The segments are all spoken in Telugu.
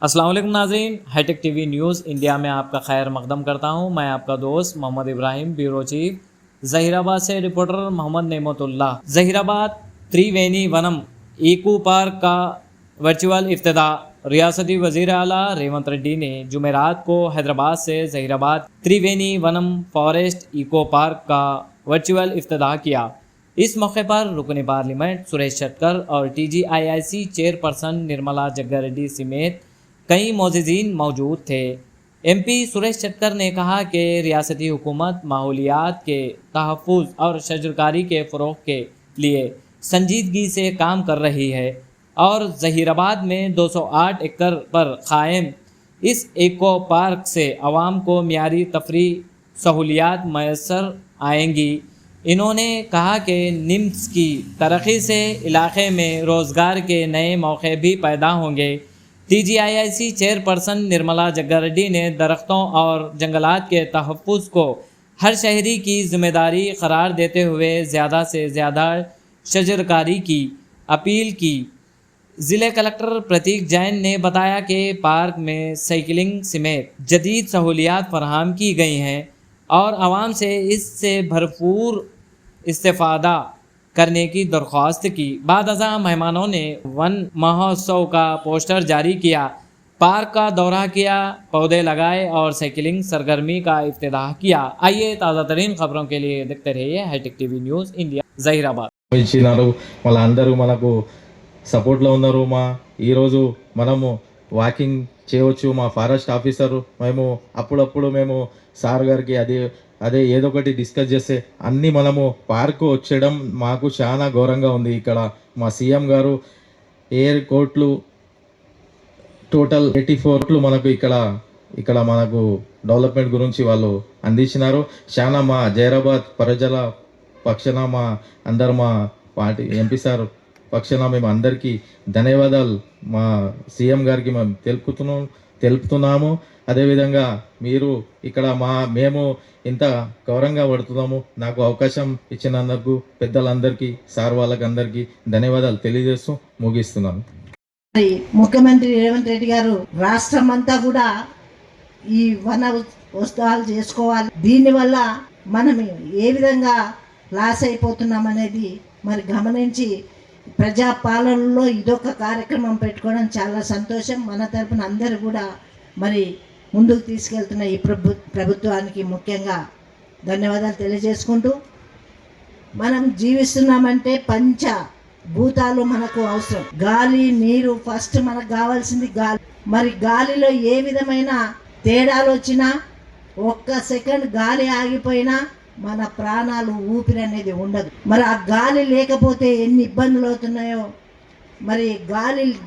अस्सलाम वालेकुम नाज़रीन, हाईटेक टीवी न्यूज़ इंडिया में आपका खैर मकदम करता हूं। मैं आपका दोस्त मोहम्मद इब्राहिम, ब्यूरो चीफ ज़हीराबाद से रिपोर्टर मोहम्मद नेमतुल्लाह। ज़हीराबाद त्रिवेणी वनम इको पार्क का वर्चुअल इफ्तिताह रियासती वज़ीर आला रेवंत रेड्डी ने जुमेरात को हैदराबाद से ज़हीराबाद त्रिवेणी वनम फॉरेस्ट इको पार्क का वर्चुअल इफ्तिताह किया। इस मौके पर रुकन पार्लियामेंट सुरेश शटकर और TGIIC चेयरपर्सन निर्मला जग्गारेड्डी समेत कई मोअज़्ज़िज़ीन मौजूद थे। MP सुरेश शटकर ने कहा कि रियासती हुकूमत माहौलियात के तहफ़्फ़ुज़ और शजरकारी के फ़रोग़ के लिए संजीदगी से काम कर रही है और ज़हीराबाद में 208 एकड़ पर क़ायम इस इको पार्क से आवाम को मियारी तफरी सहूलियात मैसर आएंगी। इन्होंने कहा कि निम्स की तरक्की से इलाक़े में रोज़गार के नए मौक़े भी पैदा होंगे। TGIIC चेयरपर्सन निर्मला जग्गारेड्डी ने दरख्तों और जंगलात के तहफ़्फ़ुज़ को हर शहरी की ज़िम्मेदारी करार देते हुए ज़्यादा से ज़्यादा शजरकारी की अपील की। ज़िले कलेक्टर प्रतीक जैन ने बताया कि पार्क में साइकिलिंग समेत जदीद सहूलियात फराहम की गई हैं और आवाम से इससे भरपूर इस्तेफ़ादा करने की दरख्वास्त की। बाद अज़ां मेहमानों ने वन महोत्सव का पोस्टर जारी किया, पार्क का दौरा किया, पौधे लगाए और साइकिलिंग सरगर्मी का इफ्तिताह किया। आइए ताज़ा तरीन खबरों के लिए देखते रहिए Hitech TV News India Zaheerabad. ఇచ్చినారు వాళ్ళందరూ మనకు సపోర్ట్లో ఉన్నారు. ఈరోజు మనము వాకింగ్ చేయవచ్చు. మా ఫారెస్ట్ ఆఫీసర్ మేము అప్పుడప్పుడు మేము సార్ గారికి అదే ఏదో ఒకటి డిస్కస్ చేస్తే అన్నీ మనము పార్కు వచ్చేయడం మాకు చాలా ఘోరంగా ఉంది. ఇక్కడ మా సీఎం గారు ఎయిర్ కోర్ట్లు టోటల్ 84 మనకు ఇక్కడ మనకు డెవలప్మెంట్ గురించి వాళ్ళు అందించినారు. చాలా మా జైరాబాద్ ప్రజల పక్షాన మా పార్టీ MP సార్ పక్షాన మేము అందరికీ ధన్యవాదాలు మా సీఎం గారికి మేము తెలుపుతున్నాము. అదేవిధంగా మీరు ఇక్కడ మేము ఇంత గౌరవంగా పడుతున్నాము. నాకు అవకాశం ఇచ్చినందుకు పెద్దలందరికీ సార్ వాళ్ళకందరికీ ధన్యవాదాలు తెలియజేస్తూ ముగిస్తున్నాను. ముఖ్యమంత్రి రేవంత్ రెడ్డి గారు రాష్ట్రం అంతా కూడా ఈ వన ఉత్సవాలు చేసుకోవాలి. దీనివల్ల మనం ఏ విధంగా లాస్ అయిపోతున్నాం అనేది మరి గమనించి ప్రజాపాలనలో ఇదొక కార్యక్రమం పెట్టుకోవడం చాలా సంతోషం. మన తరపున అందరూ కూడా మరి ముందుకు తీసుకెళ్తున్న ఈ ప్రభుత్వానికి ముఖ్యంగా ధన్యవాదాలు తెలియజేసుకుంటూ, మనం జీవిస్తున్నామంటే పంచ భూతాలు మనకు అవసరం. గాలి, నీరు, ఫస్ట్ మనకు కావాల్సింది గాలి. మరి గాలిలో ఏ విధమైన తేడాలు వచ్చినా, ఒక్క సెకండ్ గాలి ఆగిపోయినా మన ప్రాణాలు ఊపిరి అనేది ఉండదు. మరి ఆ గాలి లేకపోతే ఎన్ని ఇబ్బందులు అవుతున్నాయో. మరి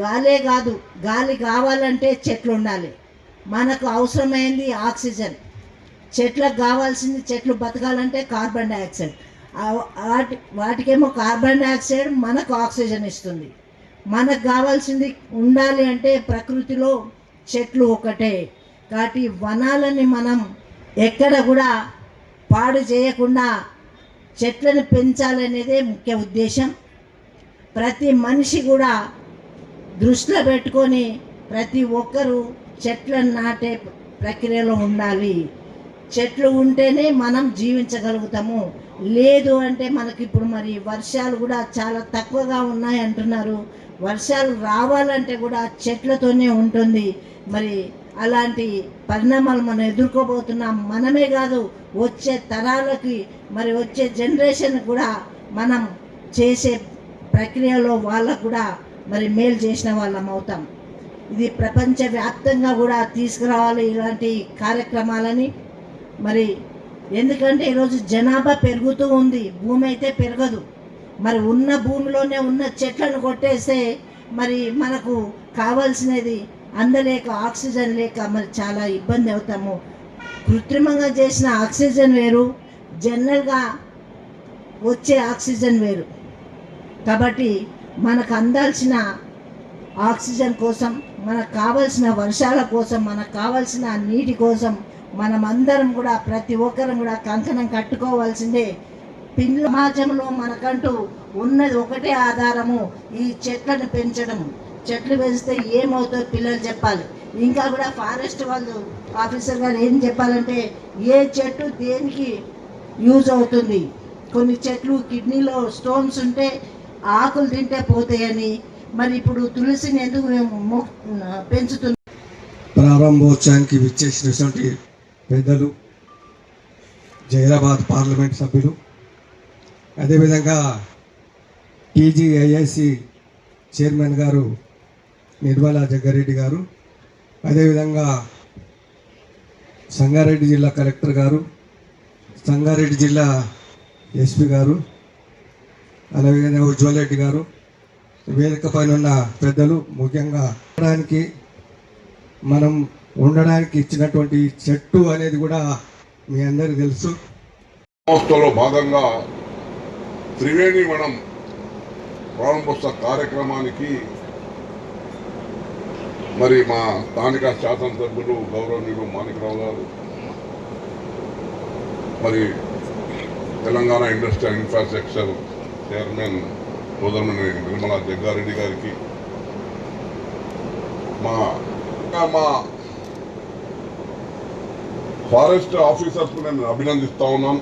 గాలే కాదు, గాలి కావాలంటే చెట్లు ఉండాలి. మనకు అవసరమైంది ఆక్సిజన్. చెట్లకు కావాల్సింది, చెట్లు బతకాలంటే కార్బన్ డైఆక్సైడ్. వాటికేమో కార్బన్ డైఆక్సైడ్ మనకు ఆక్సిజన్ ఇస్తుంది. మనకు కావాల్సింది ఉండాలి అంటే ప్రకృతిలో చెట్లు ఒకటే. కాబట్టి వనాలని మనం ఎక్కడ కూడా పాడు చేయకుండా చెట్లను పెంచాలనేదే ముఖ్య ఉద్దేశం. ప్రతి మనిషి కూడా దృష్టిలో పెట్టుకొని ప్రతి ఒక్కరూ చెట్లను నాటే ప్రక్రియలో ఉండాలి. చెట్లు ఉంటేనే మనం జీవించగలుగుతాము. లేదు అంటే మనకి ఇప్పుడు మరి వర్షాలు కూడా చాలా తక్కువగా ఉన్నాయి అంటున్నారు. వర్షాలు రావాలంటే కూడా చెట్లతోనే ఉంటుంది. మరి అలాంటి పరిణామాలు మనం ఎదుర్కోబోతున్నాం. మనమే కాదు, వచ్చే తరాలకి మరి వచ్చే జనరేషన్ కూడా మనం చేసే ప్రక్రియలో వాళ్ళకు కూడా మరి మేలు చేసిన వాళ్ళం అవుతాం. ఇది ప్రపంచవ్యాప్తంగా కూడా తీసుకురావాలి ఇలాంటి కార్యక్రమాలని. మరి ఎందుకంటే ఈరోజు జనాభా పెరుగుతూ ఉంది, భూమి అయితే పెరగదు. మరి ఉన్న భూమిలోనే ఉన్న చెట్లను కొట్టేస్తే మరి మనకు కావాల్సినది అందలేక, ఆక్సిజన్ లేక మరి చాలా ఇబ్బంది అవుతాము. కృత్రిమంగా చేసిన ఆక్సిజన్ వేరు, జనరల్గా వచ్చే ఆక్సిజన్ వేరు. కాబట్టి మనకు అందాల్సిన ఆక్సిజన్ కోసం, మనకు కావాల్సిన వర్షాల కోసం, మనకు కావాల్సిన నీటి కోసం మనమందరం కూడా ప్రతి ఒక్కరం కూడా కంకణం కట్టుకోవాల్సిందే. సమాజంలో మనకంటూ ఉన్నది ఒకటే ఆధారము, ఈ చెట్లను పెంచడం. చెట్లు పెంచితే ఏమవుతుందో పిల్లలు చెప్పాలి. ఇంకా కూడా ఫారెస్ట్ వాళ్ళు ఆఫీసర్ గారు ఏం చెప్పాలంటే ఏ చెట్టు దేనికి యూజ్ అవుతుంది, కొన్ని చెట్లు కిడ్నీలో స్టోన్స్ ఉంటే ఆకులు తింటే పోతాయని, మరి ఇప్పుడు తులసిని ఎందుకు మేము పెంచుతున్నాం. ప్రారంభోత్సవానికి విచ్చేసినటువంటి పెద్దలు, జైరాబాద్ పార్లమెంట్ సభ్యులు, అదేవిధంగా టీజీఐఐసి చైర్మన్ గారు నిర్మలా జగ్గారెడ్డి గారు, అదేవిధంగా సంగారెడ్డి జిల్లా కలెక్టర్ గారు, సంగారెడ్డి జిల్లా ఎస్పీ గారు, అదేవిధంగా ఉజ్వల్ రెడ్డి గారు, వేదిక పైన ఉన్న పెద్దలు, ముఖ్యంగా మనం ఉండడానికి ఇచ్చినటువంటి చెట్టు అనేది కూడా మీ అందరికీ తెలుసు. సంస్థలో భాగంగా త్రివేణి వనం ప్రారంభోత్సవ కార్యక్రమానికి మరి మా స్థానిక శాసనసభ్యులు గౌరవనీయులు మాణిక్రావు గారు, మరి తెలంగాణ ఇండస్ట్రియల్ ఇన్ఫ్రాస్ట్రక్చర్ చైర్మన్ సోదరుని నిర్మలా జగ్గారెడ్డి గారికి, మా ఫారెస్ట్ ఆఫీసర్స్కు నేను అభినందిస్తూ ఉన్నాను.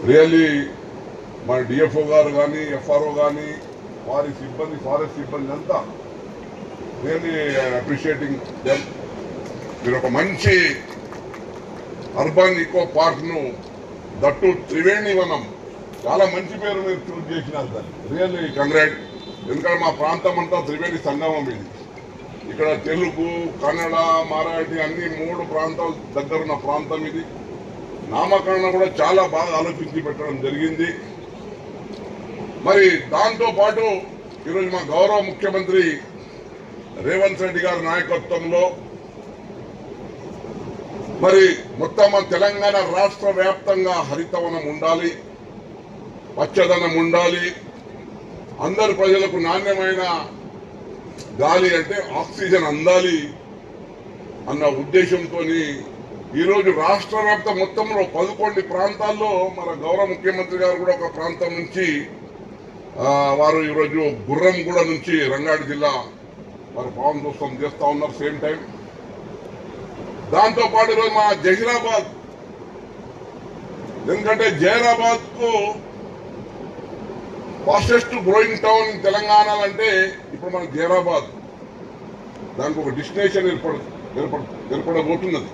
రియల్లీ మా డిఎఫ్ఓ గారు కానీ ఎఫ్ఆర్ఓ కానీ వారి సిబ్బంది, ఫారెస్ట్ సిబ్బంది అంతా రియల్లీ అప్రిషియేటింగ్ దెమ్. మీరు ఒక మంచి అర్బన్ ఈకో పార్క్ను, దట్టు త్రివేణి వనం, చాలా మంచి పేరు మీరు చూస్ చేసినారు దాన్ని. Really congrats. ఎందుకంటే మా ప్రాంతం అంతా త్రివేణి సంగమం ఇది. ఇక్కడ తెలుగు, కన్నడ, మరాఠీ అన్ని 3 ప్రాంతాలు దగ్గరున్న ప్రాంతం ఇది. నామకరణ కూడా చాలా బాగా ఆలోచించి పెట్టడం జరిగింది. మరి దాంతోపాటు ఈరోజు మా గౌరవ ముఖ్యమంత్రి రేవంత్ రెడ్డి గారి నాయకత్వంలో మరి మొత్తం మన తెలంగాణ రాష్ట్ర వ్యాప్తంగా హరితవనం ఉండాలి, పచ్చదనం ఉండాలి, అందరు ప్రజలకు నాణ్యమైన గాలి అంటే ఆక్సిజన్ అందాలి అన్న ఉద్దేశంతో ఈరోజు రాష్ట్ర వ్యాప్త మొత్తంలో 11 ప్రాంతాల్లో మన గౌరవ ముఖ్యమంత్రి గారు కూడా ఒక ప్రాంతం నుంచి వారు ఈరోజు గుర్రంగూడ నుంచి రంగారెడ్డి జిల్లా వారు ప్రారంభోత్సవం చేస్తూ ఉన్నారు. సేమ్ టైం దాంతోపాటు ఈరోజు మా జహీరాబాద్, ఎందుకంటే జహీరాబాద్ కు ఫాస్టెస్ట్ గ్రోయింగ్ టౌన్ తెలంగాణలో అంటే ఇప్పుడు మన జహీరాబాద్, దానికి ఒక డెస్టినేషన్ ఏర్పడబోతున్నది.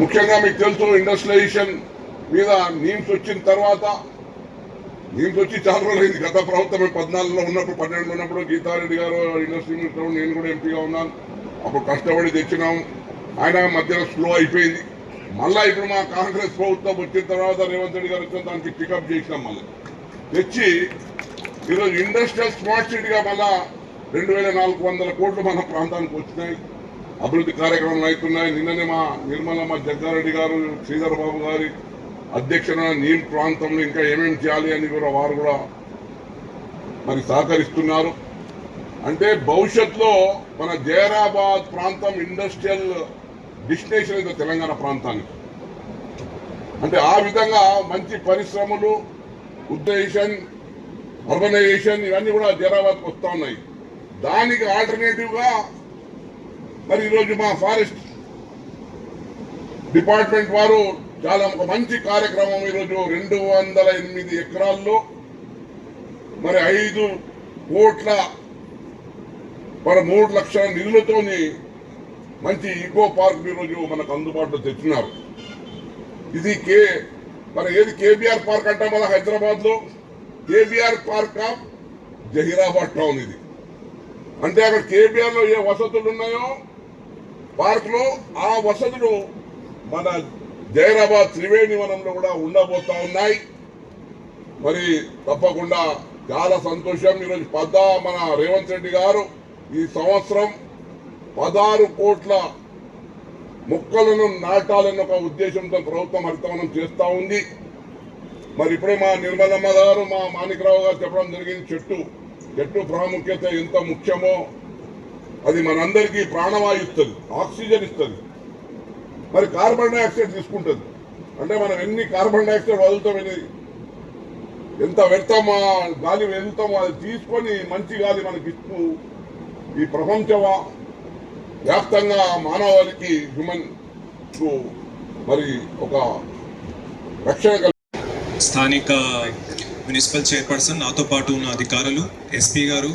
ముఖ్యంగా మీకు తెలుసు ఇండస్ట్రియలైజేషన్ మీద నీమ్స్ వచ్చిన తర్వాత, నీమ్స్ వచ్చి చాలా రోజులైంది. గత ప్రభుత్వం 14లో ఉన్నప్పుడు, 12లో ఉన్నప్పుడు గీతారెడ్డి గారు ఇండస్ట్రీ మినిస్టర్, నేను కూడా ఎంపీగా ఉన్నాను. అప్పుడు కష్టపడి తెచ్చినాం. ఆయన మధ్యలో స్లో అయిపోయింది. మళ్ళా ఇప్పుడు మా కాంగ్రెస్ ప్రభుత్వం వచ్చిన తర్వాత రేవంత్ రెడ్డి గారు వచ్చిన దానికి పికప్ చేసినాం. మళ్ళీ తెచ్చి ఈరోజు ఇండస్ట్రియల్ స్మార్ట్ సిటీగా మళ్ళా 2400 కోట్లు మన ప్రాంతానికి వచ్చినాయి. అభివృద్ధి కార్యక్రమాలు అవుతున్నాయి. నిన్ననే మా నిర్మలమ్మ జగ్గారెడ్డి గారు, శ్రీధర్ బాబు గారి అధ్యక్షన నీల్ ప్రాంతంలో ఇంకా ఏమేమి చేయాలి అని కూడా వారు కూడా మరి సహకరిస్తున్నారు. అంటే భవిష్యత్తులో మన జహీరాబాద్ ప్రాంతం ఇండస్ట్రియల్ డెస్టినేషన్ అయితే తెలంగాణ ప్రాంతానికి. అంటే ఆ విధంగా మంచి పరిశ్రమలు, ఉద్దేశం, అర్బనైజేషన్ ఇవన్నీ కూడా జహీరాబాద్కి వస్తూ ఉన్నాయి. దానికి ఆల్టర్నేటివ్గా మరి ఈరోజు మా ఫారెస్ట్ డిపార్ట్మెంట్ వారు చాలా ఒక మంచి కార్యక్రమం ఈరోజు 208 ఎకరాల్లో మరి 5 కోట్ల 3 లక్షల నిధులతోని మంచి ఈకో పార్క్ ఈరోజు మనకు అందుబాటులో తెచ్చినారు. ఇది మన ఏది కేబీఆర్ పార్క్ అంటాం మన హైదరాబాద్ లో, KBR park of Zaheerabad town ఇది. అంటే అక్కడ కేబీఆర్ లో ఏ వసతులు ఉన్నాయో పార్క్ లో, ఆ వసతులు మన జహీరాబాద్ త్రివేణి వనంలో కూడా ఉండబోతా ఉన్నాయి. మరి తప్పకుండా చాలా సంతోషం. ఈరోజు మన రేవంత్ రెడ్డి గారు ఈ సంవత్సరం 16 కోట్ల మొక్కలను నాటాలన్న ఒక ఉద్దేశంతో ప్రభుత్వం హరితవనం చేస్తూ ఉంది. మరి ఇప్పుడే మా నిర్మలమ్మ గారు, మా మాణిక్రావు గారు చెప్పడం జరిగింది. చెట్టు ప్రాముఖ్యత ఎంత ముఖ్యమో, అది మనందరికీ ప్రాణవాయు ఇస్తుంది, ఆక్సిజన్ ఇస్తుంది, మరి కార్బన్ డైఆక్సైడ్ తీసుకుంటుంది. అంటే మనం ఎన్ని కార్బన్ డైఆక్సైడ్ వదులుతాం, ఎంత వ్యర్థమా గాలి వెళ్తామో అది తీసుకొని మంచి గాలి మనకి ఇస్తూ ఈ ప్రపంచ వ్యాప్తంగా మానవాళికి హ్యూమన్ కు మరి ఒక రక్షణ స్థానిక మున్సిపల్ చైర్పర్సన్, నాతో పాటు ఉన్న అధికారులు, ఎస్పీ గారు,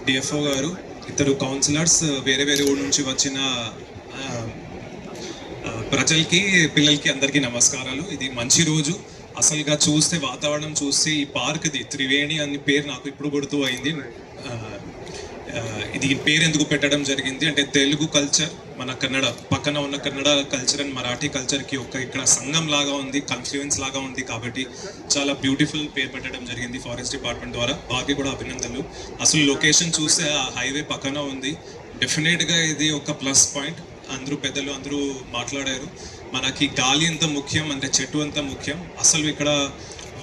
డిఎఫ్ఓ గారు, ఇద్దరు కౌన్సిలర్స్, వేరే వేరే ఊరు నుంచి వచ్చిన ప్రజలకి, పిల్లలకి అందరికీ నమస్కారాలు. ఇది మంచి రోజు. అసలుగా చూస్తే వాతావరణం చూస్తే ఈ పార్క్ది త్రివేణి అని పేరు నాకు ఇప్పుడు గుర్తు అయింది. ఇది పేరు ఎందుకు పెట్టడం జరిగింది అంటే తెలుగు కల్చర్, మన కన్నడ పక్కన ఉన్న కన్నడ కల్చర్ అండ్ మరాఠీ కల్చర్కి ఒక ఇక్కడ సంఘం లాగా ఉంది, కన్ఫ్లూయెన్స్ లాగా ఉంది. కాబట్టి చాలా బ్యూటిఫుల్ పేరు పెట్టడం జరిగింది ఫారెస్ట్ డిపార్ట్మెంట్ ద్వారా. వారికి కూడా అభినందనలు. అసలు లొకేషన్ చూస్తే ఆ హైవే పక్కన ఉంది. డెఫినెట్గా ఇది ఒక ప్లస్ పాయింట్. అందరూ పెద్దలు అందరూ మాట్లాడారు. మనకి గాలి ఎంత ముఖ్యం అంటే చెట్టు అంత ముఖ్యం. అసలు ఇక్కడ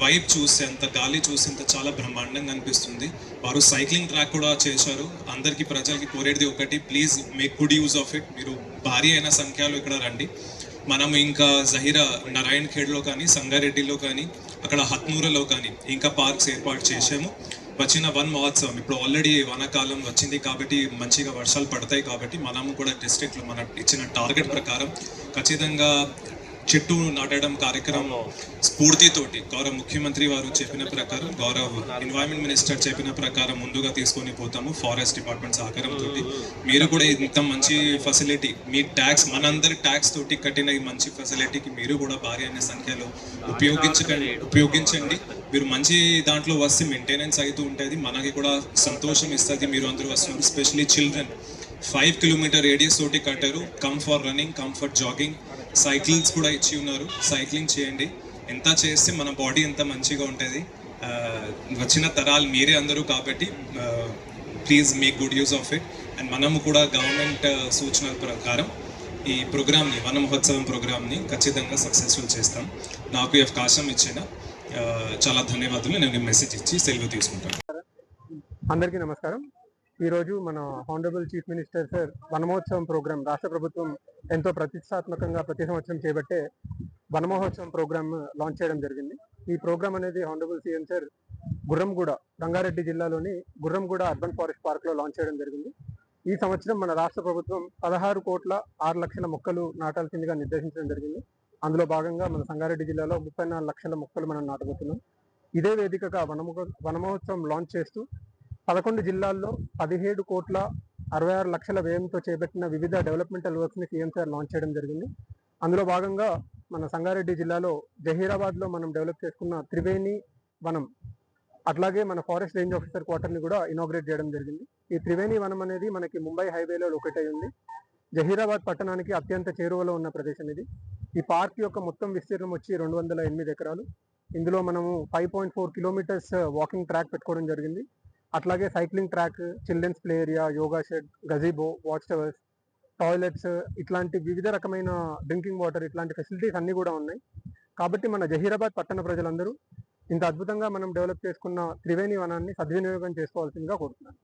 వైబ్ చూస్తే, అంత గాలి చూస్తే అంత చాలా బ్రహ్మాండంగా అనిపిస్తుంది. వారు సైక్లింగ్ ట్రాక్ కూడా చేశారు. అందరికీ ప్రజలకి కోరేది ఒకటి, please make good use of it. మీరు భారీ అయిన సంఖ్యలో ఇక్కడ రండి. మనం ఇంకా జహీరా నారాయణ్ ఖేడ్లో కానీ, సంగారెడ్డిలో కానీ, అక్కడ హత్నూరలో కానీ ఇంకా పార్క్స్ ఏర్పాటు చేసాము. వచ్చిన వన్ మహోత్సవం ఇప్పుడు ఆల్రెడీ వానాకాలం వచ్చింది కాబట్టి మంచిగా వర్షాలు పడతాయి. కాబట్టి మనము కూడా డిస్ట్రిక్ట్లో మన ఇచ్చిన టార్గెట్ ప్రకారం ఖచ్చితంగా చెట్టు నాటడం కార్యక్రమం స్ఫూర్తితోటి గౌరవ ముఖ్యమంత్రి వారు చెప్పిన ప్రకారం, గౌరవ ఎన్వైరన్మెంట్ మినిస్టర్ చెప్పిన ప్రకారం ముందుగా తీసుకొని పోతాము ఫారెస్ట్ డిపార్ట్మెంట్ సహకారంతో. మీరు కూడా ఇంత మంచి ఫెసిలిటీ, మీ ట్యాక్స్, మనందరి ట్యాక్స్ తోటి కట్టిన ఈ మంచి ఫెసిలిటీకి మీరు కూడా భారీ అయిన సంఖ్యలో ఉపయోగించండి. మీరు మంచి దాంట్లో వస్తే మెయింటెనెన్స్ అవుతూ ఉంటుంది, మనకి కూడా సంతోషం ఇస్తుంది. మీరు అందరూ వస్తున్నారు, స్పెషలీ చిల్డ్రన్. 5 కిలోమీటర్ రేడియస్ తోటి కట్టారు. Come for running, come for jogging, cyclings కూడా ఇచ్చి ఉన్నారు. సైక్లింగ్ చేయండి. ఎంత చేస్తే మన బాడీ ఎంత మంచిగా ఉంటుంది. వచ్చిన తరాలు మీరే అందరూ కాబట్టి please make good use of it. And మనము కూడా గవర్నమెంట్ సూచనల ప్రకారం ఈ ప్రోగ్రామ్ని, వన మహోత్సవం ప్రోగ్రామ్ని ఖచ్చితంగా సక్సెస్ఫుల్ చేస్తాం. నాకు ఈ అవకాశం ఇచ్చిన చాలా ధన్యవాదాలు. నేను మెసేజ్ ఇచ్చి సెలవు తీసుకుంటాను. అందరికీ నమస్కారం. ఈరోజు మన honourable chief minister sir Vanamahotsavam programme రాష్ట్ర ప్రభుత్వం ఎంతో ప్రతిష్టాత్మకంగా ప్రతి సంవత్సరం చేపట్టే వనమహోత్సవం ప్రోగ్రామ్ లాంచ్ చేయడం జరిగింది. ఈ ప్రోగ్రాం అనేది honourable CM sir Gurramguda, Rangareddy జిల్లాలోని గుర్రంగూడ అర్బన్ ఫారెస్ట్ పార్క్లో లాంచ్ చేయడం జరిగింది. ఈ సంవత్సరం మన రాష్ట్ర ప్రభుత్వం 16,06,00,000 మొక్కలు నాటాల్సిందిగా నిర్దేశించడం జరిగింది. అందులో భాగంగా మన సంగారెడ్డి జిల్లాలో 34 లక్షల మొక్కలు మనం నాటబోతున్నాం. ఇదే వేదికగా వనమహోత్సవం లాంచ్ చేస్తూ 11 జిల్లాల్లో 17,66,00,000 వ్యయంతో చేపట్టిన వివిధ డెవలప్మెంటల్ వర్క్స్ని సీఎం సార్ లాంచ్ చేయడం జరిగింది. అందులో భాగంగా మన సంగారెడ్డి జిల్లాలో జహీరాబాద్లో మనం డెవలప్ చేసుకున్న త్రివేణి వనం, అట్లాగే మన ఫారెస్ట్ రేంజ్ ఆఫీసర్ క్వార్టర్ని కూడా ఇనాగ్రేట్ చేయడం జరిగింది. ఈ త్రివేణి వనం అనేది మనకి ముంబై హైవేలో లొకేట్ అయి ఉంది. జహీరాబాద్ పట్టణానికి అత్యంత చేరువలో ఉన్న ప్రదేశం ఇది. ఈ పార్క్ యొక్క మొత్తం విస్తీర్ణం వచ్చి 208 ఎకరాలు. ఇందులో మనము 5.4 కిలోమీటర్స్ వాకింగ్ ట్రాక్ పెట్టుకోవడం జరిగింది. అట్లాగే cycling track, children's play area, yoga shed, gazebo, watch towers, toilets, ఇట్లాంటి వివిధ రకమైన డ్రింకింగ్ వాటర్, ఇట్లాంటి ఫెసిలిటీస్ అన్నీ కూడా ఉన్నాయి. కాబట్టి మన జహీరాబాద్ పట్టణ ప్రజలందరూ ఇంత అద్భుతంగా మనం డెవలప్ చేసుకున్న త్రివేణి వనాన్ని సద్వినియోగం చేసుకోవాల్సిందిగా కోరుతున్నాను.